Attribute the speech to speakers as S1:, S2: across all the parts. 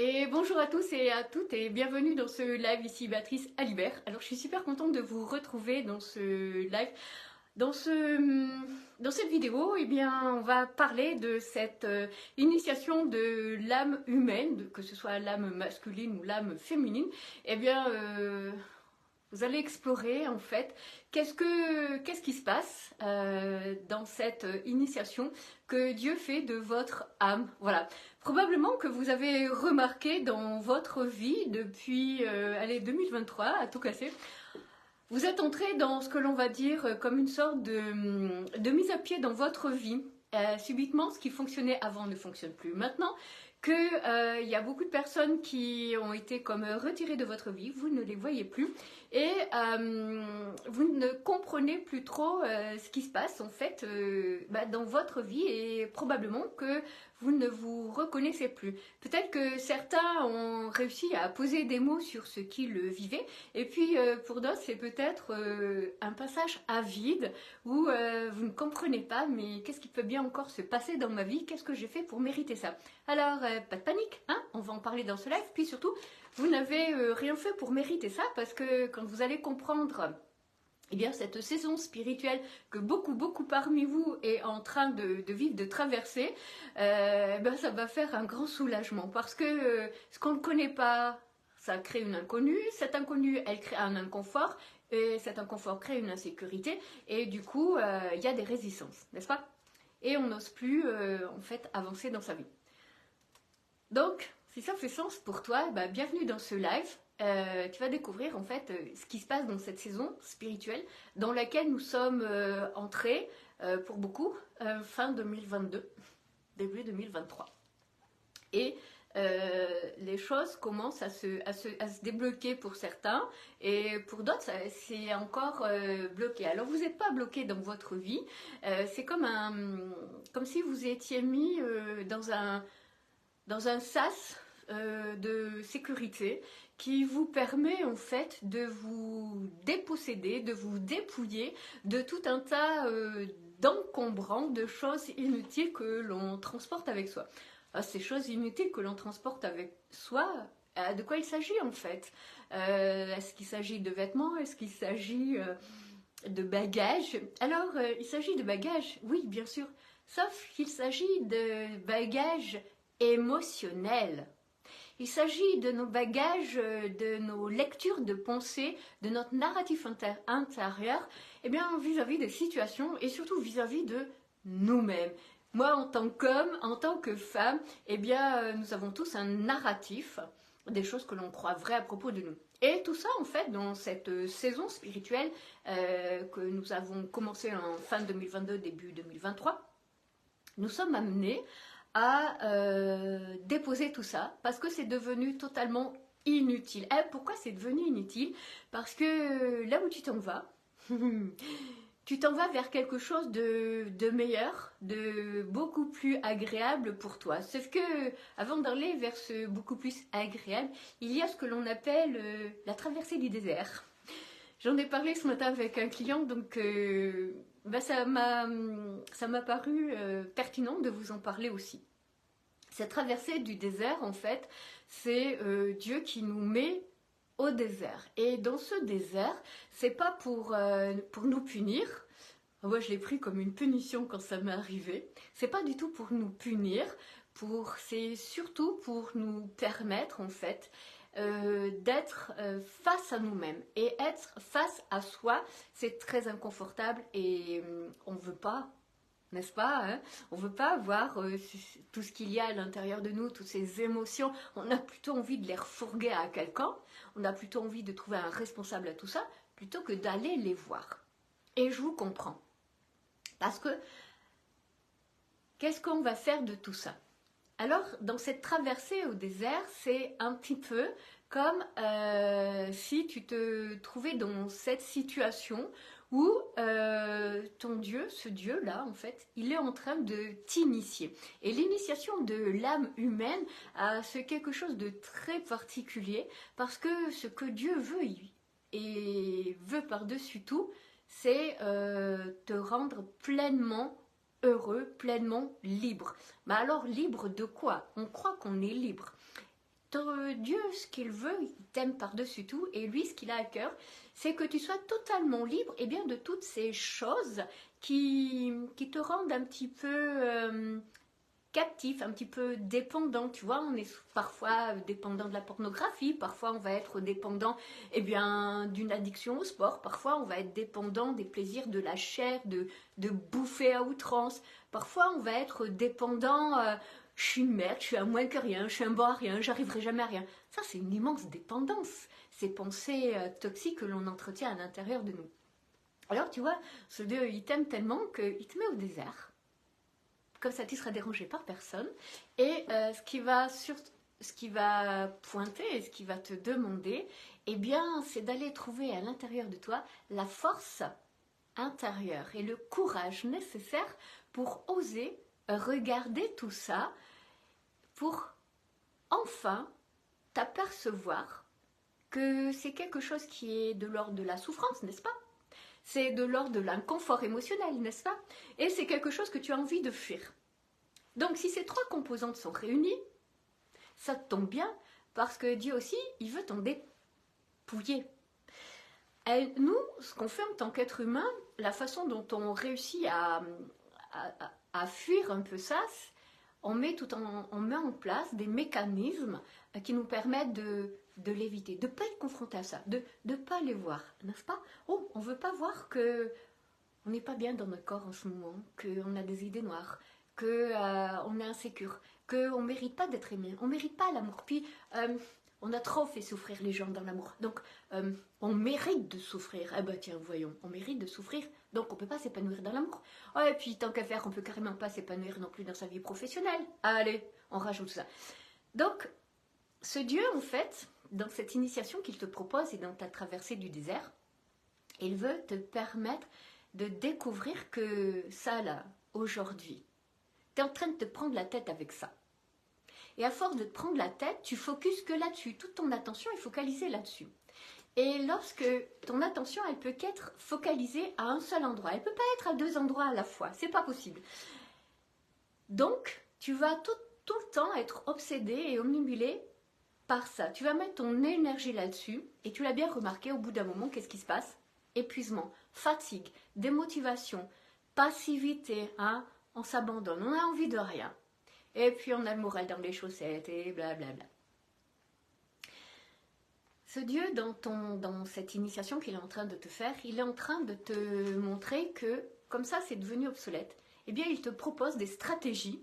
S1: Et bonjour à tous et à toutes et bienvenue dans ce live ici Béatrice Alibert. Alors je suis super contente de vous retrouver dans ce live. Dans, dans cette vidéo, eh bien, on va parler de cette initiation de l'âme humaine, que ce soit l'âme masculine ou l'âme féminine. Eh bien, vous allez explorer en fait qu'est-ce qui se passe dans cette initiation que Dieu fait de votre âme. Voilà. Probablement que vous avez remarqué dans votre vie depuis 2023, à tout casser, vous êtes entré dans ce que l'on va dire comme une sorte de mise à pied dans votre vie. Subitement, ce qui fonctionnait avant ne fonctionne plus maintenant. Qu'il y a beaucoup de personnes qui ont été comme retirées de votre vie, vous ne les voyez plus et vous ne comprenez plus trop ce qui se passe en fait dans votre vie et probablement que vous ne vous reconnaissez plus. Peut-être que certains ont réussi à poser des mots sur ce qu'ils vivaient et puis pour d'autres c'est peut-être un passage à vide où vous ne comprenez pas mais qu'est-ce qui peut bien encore se passer dans ma vie, qu'est-ce que j'ai fait pour mériter ça. Alors, pas de panique, hein, on va en parler dans ce live. Puis surtout, vous n'avez rien fait pour mériter ça parce que quand vous allez comprendre eh bien, cette saison spirituelle que beaucoup parmi vous est en train de vivre, de traverser, ça va faire un grand soulagement parce que ce qu'on ne connaît pas, ça crée une inconnue. Cette inconnue, elle crée un inconfort. Et cet inconfort crée une insécurité. Et du coup, il y a des résistances, n'est-ce pas? Et on n'ose plus, en fait, avancer dans sa vie. Donc, si ça fait sens pour toi, bienvenue dans ce live. Tu vas découvrir en fait ce qui se passe dans cette saison spirituelle dans laquelle nous sommes entrés pour beaucoup fin 2022, début 2023. Et les choses commencent à se débloquer pour certains et pour d'autres c'est encore bloqué. Alors vous n'êtes pas bloqué dans votre vie, c'est comme si vous étiez mis dans un sas de sécurité qui vous permet en fait de vous déposséder, de vous dépouiller de tout un tas d'encombrants, de choses inutiles que l'on transporte avec soi. Alors, ces choses inutiles que l'on transporte avec soi, de quoi il s'agit en fait? Est-ce qu'il s'agit de vêtements? Est-ce qu'il s'agit de bagages? Alors, il s'agit de bagages, oui bien sûr, sauf qu'il s'agit de bagages émotionnels. Il s'agit de nos bagages, de nos lectures de pensée, de notre narratif intérieur, eh bien vis-à-vis des situations et surtout vis-à-vis de nous-mêmes. Moi, en tant qu'homme, en tant que femme, eh bien, nous avons tous un narratif, des choses que l'on croit vraies à propos de nous. Et tout ça, en fait, dans cette saison spirituelle que nous avons commencé en fin 2022, début 2023, nous sommes amenés à déposer tout ça parce que c'est devenu totalement inutile. Pourquoi c'est devenu inutile? Parce que là où tu t'en vas, tu t'en vas vers quelque chose de meilleur, de beaucoup plus agréable pour toi. Sauf que avant d'aller vers ce beaucoup plus agréable, il y a ce que l'on appelle la traversée du désert. J'en ai parlé ce matin avec un client, donc ça m'a paru pertinent de vous en parler aussi. Cette traversée du désert, en fait, c'est Dieu qui nous met au désert. Et dans ce désert, c'est pas pour nous punir. Moi, je l'ai pris comme une punition quand ça m'est arrivé. C'est pas du tout pour nous punir, c'est surtout pour nous permettre, en fait, d'être face à nous-mêmes. Et être face à soi, c'est très inconfortable et on ne veut pas, n'est-ce pas, hein? On ne veut pas voir tout ce qu'il y a à l'intérieur de nous, toutes ces émotions. On a plutôt envie de les refourguer à quelqu'un. On a plutôt envie de trouver un responsable à tout ça, plutôt que d'aller les voir. Et je vous comprends. Parce que, qu'est-ce qu'on va faire de tout ça? Alors, dans cette traversée au désert, c'est un petit peu comme si tu te trouvais dans cette situation où ton Dieu, ce Dieu-là, en fait, il est en train de t'initier. Et l'initiation de l'âme humaine, c'est quelque chose de très particulier parce que ce que Dieu veut et veut par-dessus tout, c'est te rendre pleinement heureux, pleinement libre. Mais alors libre de quoi? On croit qu'on est libre. Dieu, ce qu'il veut, il t'aime par-dessus tout, et lui, ce qu'il a à cœur, c'est que tu sois totalement libre et bien de toutes ces choses qui te rendent un petit peu captif, un petit peu dépendant. Tu vois, on est parfois dépendant de la pornographie, parfois on va être dépendant d'une addiction au sport, parfois on va être dépendant des plaisirs de la chair, de bouffer à outrance, parfois on va être dépendant. Je suis une merde, je suis à moins que rien, je suis un bon à rien, j'arriverai jamais à rien. Ça, c'est une immense dépendance. Ces pensées toxiques que l'on entretient à l'intérieur de nous. Alors, tu vois, ce Dieu, il t'aime tellement qu'il te met au désert. Comme ça, tu seras dérangé par personne. Et ce qui va pointer et ce qui va te demander, eh bien, c'est d'aller trouver à l'intérieur de toi la force intérieure et le courage nécessaire pour oser regarder tout ça, pour enfin t'apercevoir que c'est quelque chose qui est de l'ordre de la souffrance, n'est-ce pas? C'est de l'ordre de l'inconfort émotionnel, n'est-ce pas? Et c'est quelque chose que tu as envie de fuir. Donc si ces trois composantes sont réunies, ça te tombe bien, parce que Dieu aussi, il veut t'en dépouiller. Et nous, ce qu'on fait en tant qu'être humain, la façon dont on réussit à fuir un peu ça, on met en place des mécanismes qui nous permettent de l'éviter, de ne pas être confronté à ça, de ne pas les voir, n'est-ce pas? Oh, on ne veut pas voir que on n'est pas bien dans notre corps en ce moment, qu'on a des idées noires, qu'on est insécure, qu'on ne mérite pas d'être aimé, on ne mérite pas l'amour. Puis, on a trop fait souffrir les gens dans l'amour. Donc, on mérite de souffrir. Eh ben tiens, voyons, on mérite de souffrir, donc on ne peut pas s'épanouir dans l'amour. Oh, et puis, tant qu'à faire, on ne peut carrément pas s'épanouir non plus dans sa vie professionnelle. Allez, on rajoute ça. Donc, ce Dieu, en fait, dans cette initiation qu'il te propose et dans ta traversée du désert, il veut te permettre de découvrir que ça, là, aujourd'hui, tu es en train de te prendre la tête avec ça. Et à force de te prendre la tête, tu focuses que là-dessus. Toute ton attention est focalisée là-dessus. Et lorsque ton attention, elle peut qu'être focalisée à un seul endroit. Elle ne peut pas être à deux endroits à la fois. C'est pas possible. Donc, tu vas tout le temps être obsédé et omnibulé par ça. Tu vas mettre ton énergie là-dessus. Et tu l'as bien remarqué, au bout d'un moment, qu'est-ce qui se passe? Épuisement, fatigue, démotivation, passivité, hein? On s'abandonne, on a envie de rien. Et puis on a le moral dans les chaussettes et blablabla. Ce Dieu, dans cette initiation qu'il est en train de te faire, il est en train de te montrer que, comme ça c'est devenu obsolète, eh bien il te propose des stratégies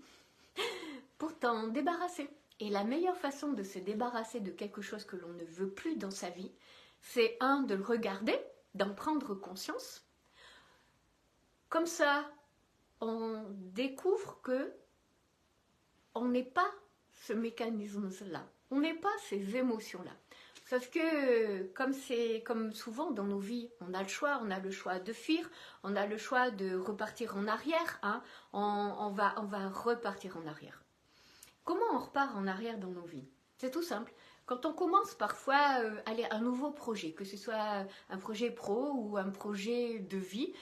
S1: pour t'en débarrasser. Et la meilleure façon de se débarrasser de quelque chose que l'on ne veut plus dans sa vie, c'est de le regarder, d'en prendre conscience. Comme ça, on découvre que on n'est pas ce mécanisme-là, on n'est pas ces émotions-là. Sauf que, comme souvent dans nos vies, on a le choix de fuir, on a le choix de repartir en arrière, hein, on va repartir en arrière. Comment on repart en arrière dans nos vies? C'est tout simple. Quand on commence parfois un nouveau projet, que ce soit un projet pro ou un projet de vie,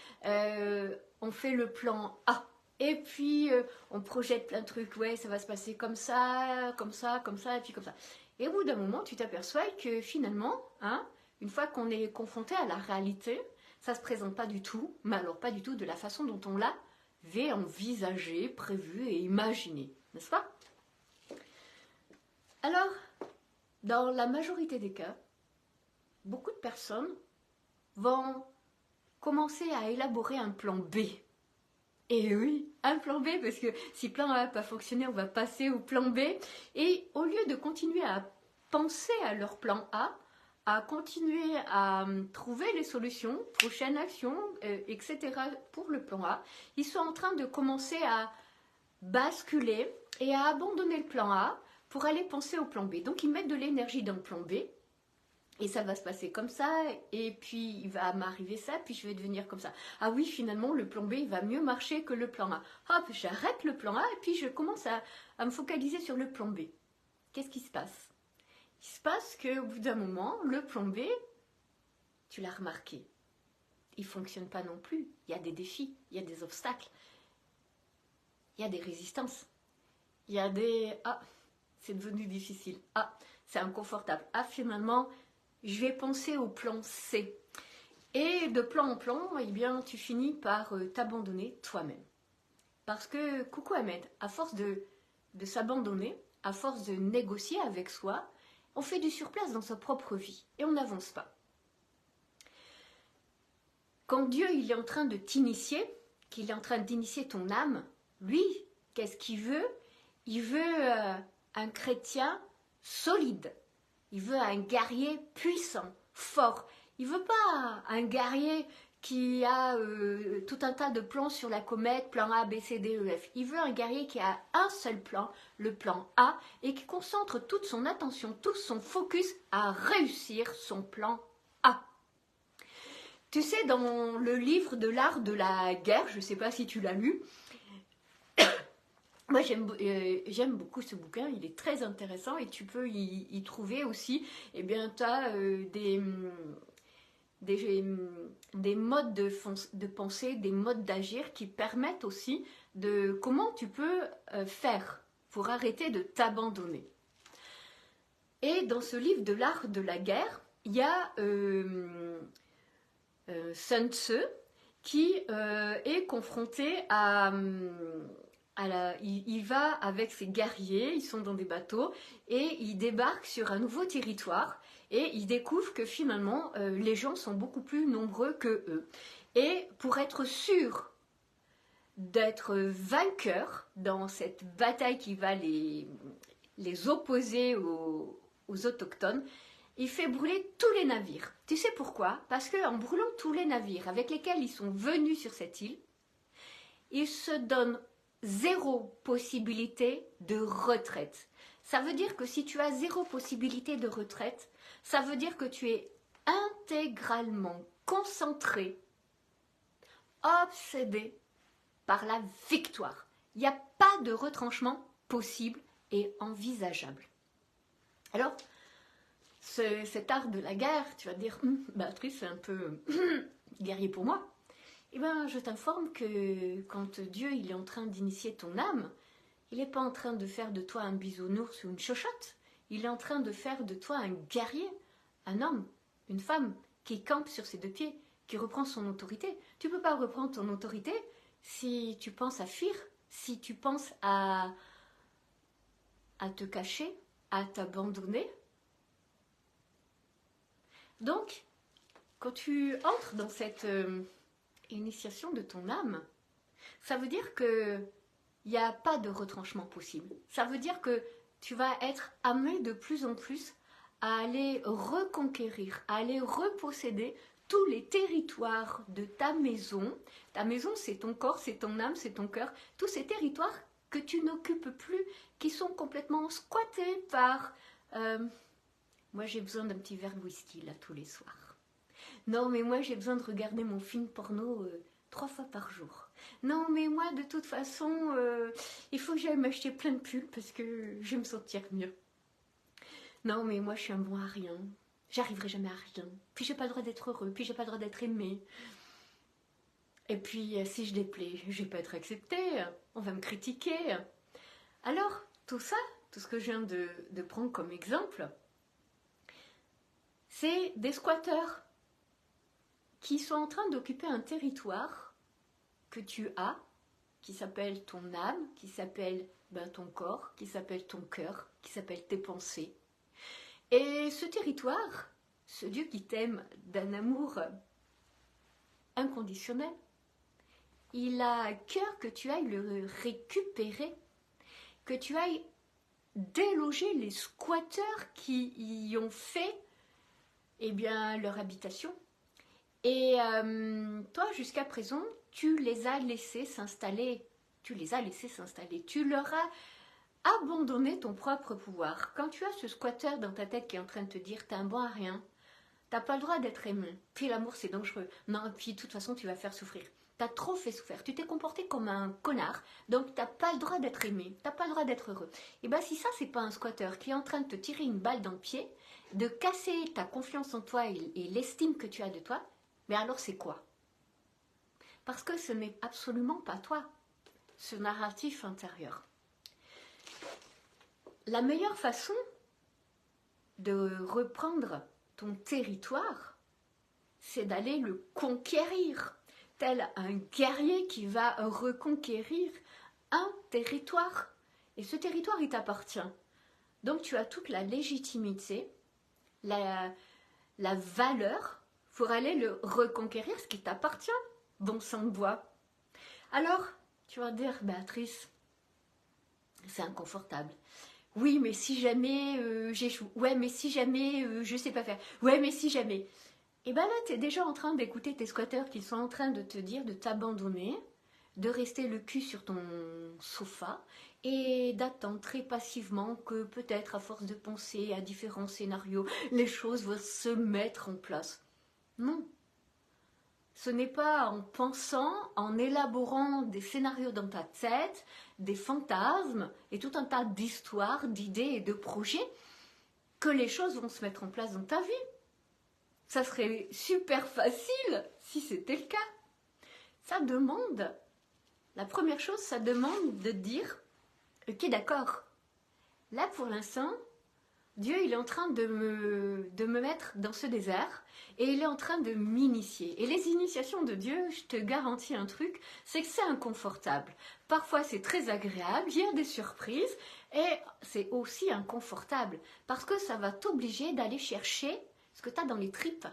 S1: on fait le plan A. Et puis, on projette plein de trucs. Ouais, ça va se passer comme ça, comme ça, comme ça, et puis comme ça. Et au bout d'un moment, tu t'aperçois que finalement, hein, une fois qu'on est confronté à la réalité, ça ne se présente pas du tout, mais alors pas du tout de la façon dont on l'avait envisagé, prévu et imaginé. N'est-ce pas? Alors, dans la majorité des cas, beaucoup de personnes vont commencer à élaborer un plan B. Et oui, un plan B, parce que si plan A n'a pas fonctionné, on va passer au plan B. Et au lieu de continuer à penser à leur plan A, à continuer à trouver les solutions, prochaine action, etc. pour le plan A, ils sont en train de commencer à basculer et à abandonner le plan A pour aller penser au plan B. Donc ils mettent de l'énergie dans le plan B. Et ça va se passer comme ça, et puis il va m'arriver ça, puis je vais devenir comme ça. Ah oui, finalement, le plan B, il va mieux marcher que le plan A. Hop, j'arrête le plan A, et puis je commence à me focaliser sur le plan B. Qu'est-ce qui se passe? Il se passe qu'au bout d'un moment, le plan B, tu l'as remarqué, il ne fonctionne pas non plus. Il y a des défis, il y a des obstacles, il y a des résistances, il y a des... Ah, c'est devenu difficile. Ah, c'est inconfortable. Ah, finalement, je vais penser au plan C. Et de plan en plan, eh bien, tu finis par t'abandonner toi-même. Parce que, coucou Ahmed, à force de s'abandonner, à force de négocier avec soi, on fait du surplace dans sa propre vie et on n'avance pas. Quand Dieu il est en train de t'initier, qu'il est en train d'initier ton âme, lui, qu'est-ce qu'il veut? Il veut un chrétien solide. Il veut un guerrier puissant, fort. Il veut pas un guerrier qui a tout un tas de plans sur la comète, plan A, B, C, D, E, F. Il veut un guerrier qui a un seul plan, le plan A, et qui concentre toute son attention, tout son focus à réussir son plan A. Tu sais, dans le livre de l'art de la guerre, je ne sais pas si tu l'as lu, moi j'aime beaucoup ce bouquin, il est très intéressant et tu peux y trouver aussi, eh bien, tu as des modes de pensée, des modes d'agir qui permettent aussi de comment tu peux faire pour arrêter de t'abandonner. Et dans ce livre de l'art de la guerre, il y a Sun Tzu qui est confronté il va avec ses guerriers, ils sont dans des bateaux et il débarque sur un nouveau territoire et il découvre que finalement les gens sont beaucoup plus nombreux que eux. Et pour être sûr d'être vainqueur dans cette bataille qui va les opposer aux autochtones, il fait brûler tous les navires. Tu sais pourquoi? Parce qu'en brûlant tous les navires avec lesquels ils sont venus sur cette île, ils se donnent zéro possibilité de retraite. Ça veut dire que si tu as zéro possibilité de retraite, ça veut dire que tu es intégralement concentré, obsédé par la victoire. Il n'y a pas de retranchement possible et envisageable. Alors, cet art de la guerre, tu vas te dire, Béatrice, c'est un peu guerrier pour moi. Eh bien, je t'informe que quand Dieu il est en train d'initier ton âme, il n'est pas en train de faire de toi un bisounours ou une chochotte. Il est en train de faire de toi un guerrier, un homme, une femme qui campe sur ses deux pieds, qui reprend son autorité. Tu ne peux pas reprendre ton autorité si tu penses à fuir, si tu penses à te cacher, à t'abandonner. Donc, quand tu entres dans cette initiation de ton âme, ça veut dire que il n'y a pas de retranchement possible. Ça veut dire que tu vas être amené de plus en plus à aller reconquérir, à aller reposséder tous les territoires de ta maison. Ta maison, c'est ton corps, c'est ton âme, c'est ton cœur. Tous ces territoires que tu n'occupes plus, qui sont complètement squattés par... moi, j'ai besoin d'un petit verre de whisky, là, tous les soirs. Non, mais moi, j'ai besoin de regarder mon film porno 3 fois par jour. Non, mais moi, de toute façon, il faut que j'aille m'acheter plein de pulls parce que je vais me sentir mieux. Non, mais moi, je suis un bon à rien. J'arriverai jamais à rien. Puis, j'ai pas le droit d'être heureux. Puis, j'ai pas le droit d'être aimé. Et puis, si je déplais, je vais pas être acceptée. On va me critiquer. Alors, tout ça, tout ce que je viens de prendre comme exemple, c'est des squatteurs qui sont en train d'occuper un territoire que tu as, qui s'appelle ton âme, qui s'appelle ton corps, qui s'appelle ton cœur, qui s'appelle tes pensées. Et ce territoire, ce Dieu qui t'aime d'un amour inconditionnel, il a à cœur que tu ailles le récupérer, que tu ailles déloger les squatteurs qui y ont fait leur habitation. Et toi, jusqu'à présent, tu les as laissés s'installer. Tu leur as abandonné ton propre pouvoir. Quand tu as ce squatteur dans ta tête qui est en train de te dire « t'es un bon à rien », t'as pas le droit d'être aimé. Puis l'amour, c'est dangereux. Non, puis de toute façon, tu vas faire souffrir. T'as trop fait souffrir. Tu t'es comporté comme un connard. Donc, t'as pas le droit d'être aimé. T'as pas le droit d'être heureux. Et bien, si ça, c'est pas un squatteur qui est en train de te tirer une balle dans le pied, de casser ta confiance en toi et l'estime que tu as de toi, mais alors c'est quoi? Parce que ce n'est absolument pas toi, ce narratif intérieur. La meilleure façon de reprendre ton territoire, c'est d'aller le conquérir, tel un guerrier qui va reconquérir un territoire. Et ce territoire, il t'appartient. Donc tu as toute la légitimité, la valeur pour aller le reconquérir, ce qui t'appartient, bon sang de bois. Alors, tu vas dire, Béatrice, c'est inconfortable. Oui, mais si jamais j'échoue. Ouais, mais si jamais je sais pas faire. Ouais, mais si jamais. Et bien là, tu es déjà en train d'écouter tes squatteurs qui sont en train de te dire de t'abandonner, de rester le cul sur ton sofa et d'attendre très passivement que peut-être à force de penser à différents scénarios, les choses vont se mettre en place. Non. Ce n'est pas en pensant, en élaborant des scénarios dans ta tête, des fantasmes et tout un tas d'histoires, d'idées et de projets que les choses vont se mettre en place dans ta vie. Ça serait super facile si c'était le cas. Ça demande, la première chose, ça demande de dire, ok d'accord, là pour l'instant, Dieu il est en train de me mettre dans ce désert et il est en train de m'initier. Et les initiations de Dieu, je te garantis un truc, c'est que c'est inconfortable. Parfois c'est très agréable, il y a des surprises et c'est aussi inconfortable parce que ça va t'obliger d'aller chercher ce que tu as dans les tripes.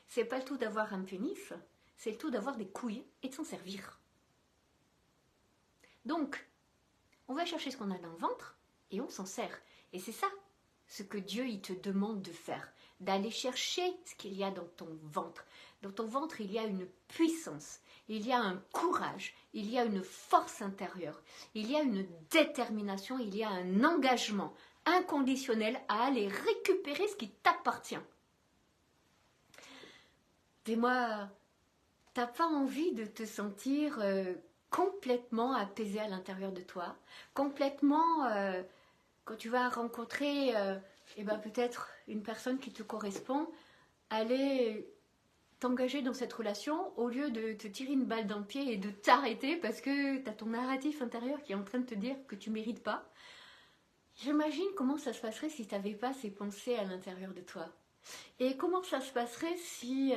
S1: C'est pas le tout d'avoir un pénis, c'est le tout d'avoir des couilles et de s'en servir. Donc, on va chercher ce qu'on a dans le ventre et on s'en sert. Et c'est ça ce que Dieu il te demande de faire, d'aller chercher ce qu'il y a dans ton ventre. Dans ton ventre, il y a une puissance, il y a un courage, il y a une force intérieure, il y a une détermination, il y a un engagement inconditionnel à aller récupérer ce qui t'appartient. Dis-moi, t'as pas envie de te sentir complètement apaisé à l'intérieur de toi, complètement quand tu vas rencontrer peut-être une personne qui te correspond, aller t'engager dans cette relation au lieu de te tirer une balle dans le pied et de t'arrêter parce que tu as ton narratif intérieur qui est en train de te dire que tu mérites pas. J'imagine comment ça se passerait si tu n'avais pas ces pensées à l'intérieur de toi. Et comment ça se passerait si,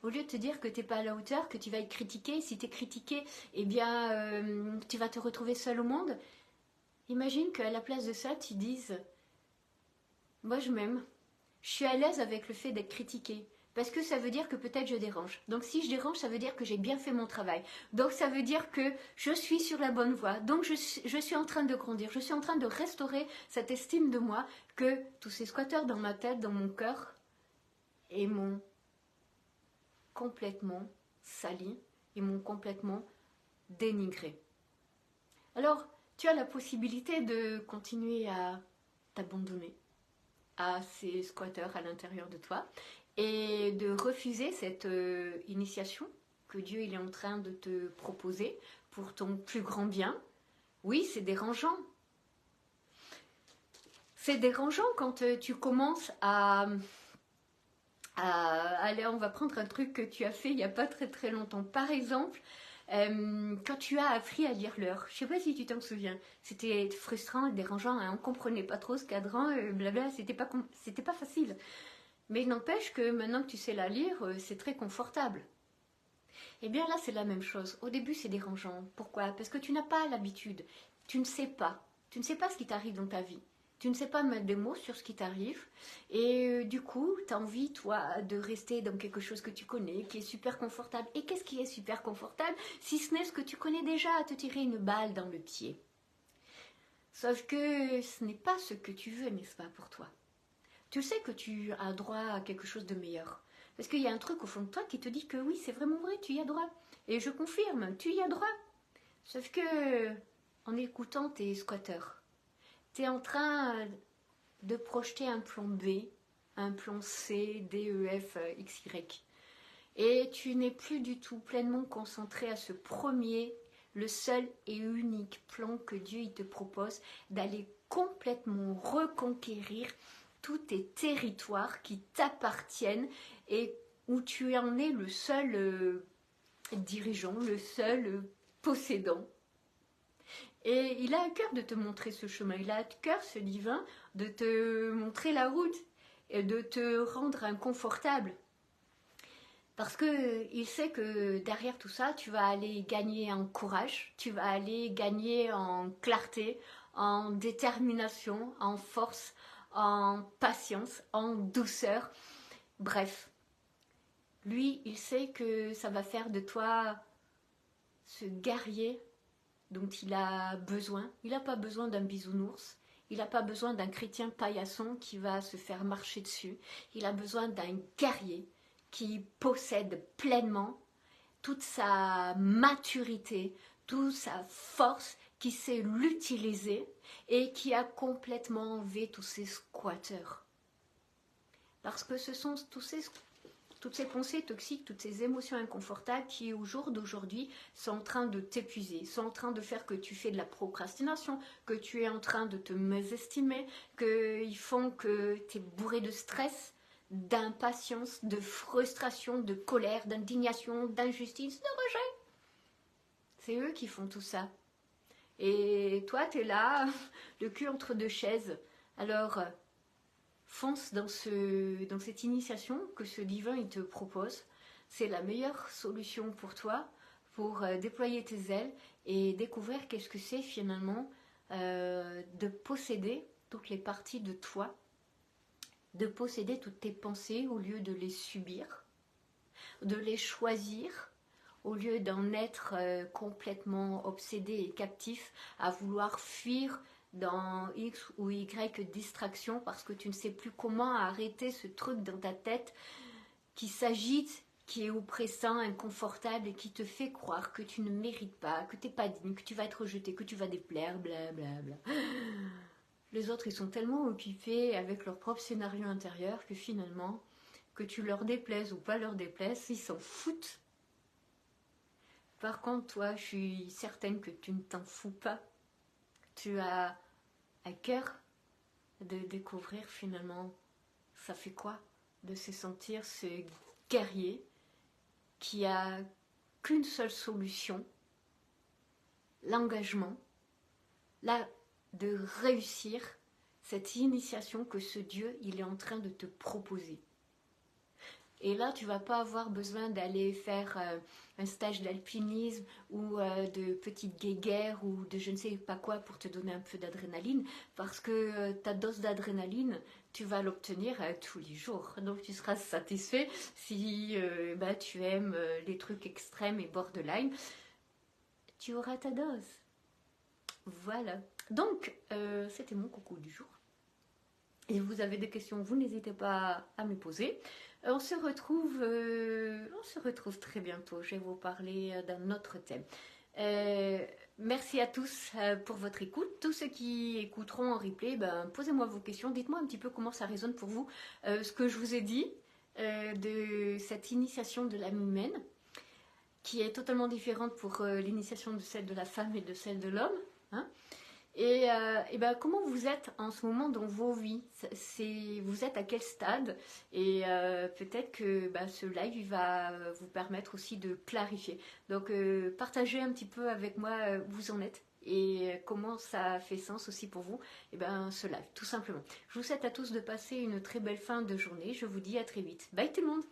S1: au lieu de te dire que tu n'es pas à la hauteur, que tu vas être critiqué, si tu es critiqué, tu vas te retrouver seul au monde. Imagine qu'à la place de ça, tu dises « Moi, je m'aime. Je suis à l'aise avec le fait d'être critiquée. Parce que ça veut dire que peut-être je dérange. Donc si je dérange, ça veut dire que j'ai bien fait mon travail. Donc ça veut dire que je suis sur la bonne voie. Donc je suis en train de grandir. Je suis en train de restaurer cette estime de moi que tous ces squatteurs dans ma tête, dans mon cœur, et m'ont complètement sali, et m'ont complètement dénigré. » Alors, tu as la possibilité de continuer à t'abandonner à ces squatteurs à l'intérieur de toi et de refuser cette initiation que Dieu il est en train de te proposer pour ton plus grand bien. Oui, c'est dérangeant. C'est dérangeant quand tu commences à allez, on va prendre un truc que tu as fait il n'y a pas très très longtemps. Par exemple, quand tu as appris à lire l'heure, je ne sais pas si tu t'en souviens, c'était frustrant et dérangeant, hein, on ne comprenait pas trop ce cadran, blabla, c'était pas facile. Mais il n'empêche que maintenant que tu sais la lire, c'est très confortable. Et bien là, c'est la même chose. Au début, c'est dérangeant. Pourquoi? Parce que tu n'as pas l'habitude. Tu ne sais pas. Tu ne sais pas ce qui t'arrive dans ta vie. Tu ne sais pas mettre des mots sur ce qui t'arrive. Et du coup, tu as envie, toi, de rester dans quelque chose que tu connais, qui est super confortable. Et qu'est-ce qui est super confortable, si ce n'est ce que tu connais déjà, à te tirer une balle dans le pied? Sauf que ce n'est pas ce que tu veux, n'est-ce pas, pour toi? Tu sais que tu as droit à quelque chose de meilleur. Parce qu'il y a un truc au fond de toi qui te dit que oui, c'est vraiment vrai, tu y as droit. Et je confirme, tu y as droit. Sauf que, en écoutant tes squatteurs, tu es en train de projeter un plan B, un plan C, D, E, F, X, Y. Et tu n'es plus du tout pleinement concentré à ce premier, le seul et unique plan que Dieu il te propose, d'aller complètement reconquérir tous tes territoires qui t'appartiennent et où tu en es le seul dirigeant, le seul possédant. Et il a à cœur de te montrer ce chemin, il a à cœur, ce divin, de te montrer la route et de te rendre inconfortable. Parce qu'il sait que derrière tout ça, tu vas aller gagner en courage, tu vas aller gagner en clarté, en détermination, en force, en patience, en douceur. Bref, lui, il sait que ça va faire de toi ce guerrier dont il a besoin. Il n'a pas besoin d'un bisounours. Il n'a pas besoin d'un chrétien paillasson qui va se faire marcher dessus. Il a besoin d'un guerrier qui possède pleinement toute sa maturité, toute sa force, qui sait l'utiliser et qui a complètement enlevé tous ces squatteurs. Parce que ce sont toutes ces pensées toxiques, toutes ces émotions inconfortables qui, au jour d'aujourd'hui, sont en train de t'épuiser, sont en train de faire que tu fais de la procrastination, que tu es en train de te mésestimer, qu'ils font que tu es bourré de stress, d'impatience, de frustration, de colère, d'indignation, d'injustice, de rejet. C'est eux qui font tout ça. Et toi, tu es là, le cul entre deux chaises. Alors, fonce dans cette initiation que ce divin il te propose. C'est la meilleure solution pour toi, pour déployer tes ailes et découvrir qu'est-ce que c'est finalement de posséder toutes les parties de toi, de posséder toutes tes pensées au lieu de les subir, de les choisir au lieu d'en être complètement obsédé et captif à vouloir fuir dans X ou Y distraction parce que tu ne sais plus comment arrêter ce truc dans ta tête qui s'agite, qui est oppressant, inconfortable et qui te fait croire que tu ne mérites pas, que tu n'es pas digne, que tu vas être rejeté, que tu vas déplaire, blablabla. Les autres, ils sont tellement occupés avec leur propre scénario intérieur que finalement, que tu leur déplaises ou pas leur déplaises, ils s'en foutent. Par contre, toi, je suis certaine que tu ne t'en fous pas. Tu as à cœur de découvrir finalement, ça fait quoi de se sentir ce guerrier qui a qu'une seule solution, l'engagement, là, de réussir cette initiation que ce Dieu, il est en train de te proposer. Et là, tu ne vas pas avoir besoin d'aller faire un stage d'alpinisme ou de petite guéguerre ou de je ne sais pas quoi pour te donner un peu d'adrénaline, parce que ta dose d'adrénaline, tu vas l'obtenir tous les jours. Donc tu seras satisfait si tu aimes les trucs extrêmes et borderline. Tu auras ta dose. Voilà. Donc, c'était mon coucou du jour. Et si vous avez des questions, vous n'hésitez pas à me les poser. On se retrouve très bientôt. Je vais vous parler d'un autre thème. Merci à tous pour votre écoute. Tous ceux qui écouteront en replay, posez-moi vos questions. Dites-moi un petit peu comment ça résonne pour vous. Ce que je vous ai dit de cette initiation de l'âme humaine, qui est totalement différente pour l'initiation de celle de la femme et de celle de l'homme. Hein. Et comment vous êtes en ce moment dans vos vies, vous êtes à quel stade? Et peut-être que ce live va vous permettre aussi de clarifier. Donc partagez un petit peu avec moi où vous en êtes et comment ça fait sens aussi pour vous, ce live, tout simplement. Je vous souhaite à tous de passer une très belle fin de journée. Je vous dis à très vite. Bye tout le monde!